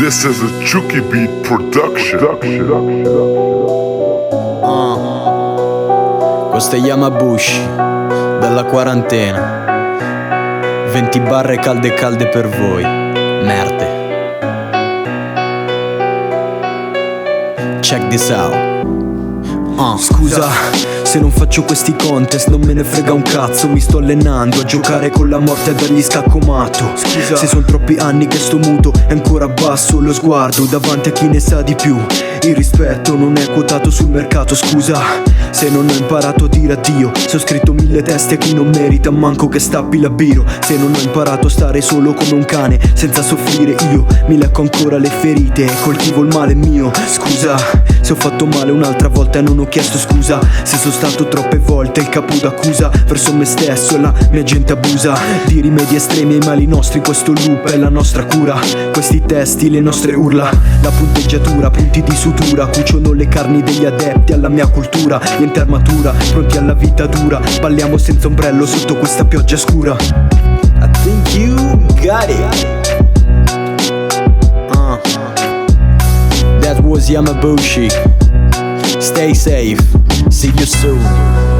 This is a Chucky Beat production. Questo è Yamabushi dalla quarantena. 20 barre calde calde per voi, merde. Check this out. Scusa se non faccio questi contest, non me ne frega un cazzo. Mi sto allenando a giocare con la morte e dargli scaccomatto. Scusa se son troppi anni che sto muto e ancora basso lo sguardo davanti a chi ne sa di più. Il rispetto non è quotato sul mercato. Scusa se non ho imparato a dire addio. Se ho scritto 1000 teste a chi non merita manco che stappi la biro. Se non ho imparato a stare solo come un cane senza soffrire io. Mi lecco ancora le ferite e coltivo il male mio. Scusa se ho fatto male un'altra volta e non ho chiesto scusa. Se sono stato troppe volte il capo d'accusa verso me stesso e la mia gente abusa di rimedi estremi ai mali nostri. Questo loop è la nostra cura. Questi testi, le nostre urla, la punteggiatura, punti di sutura cuciono le carni degli adepti alla mia cultura. Niente armatura, pronti alla vita dura. Balliamo senza ombrello sotto questa pioggia scura. I think you got it. That was Yamabushi. Stay safe, see you soon.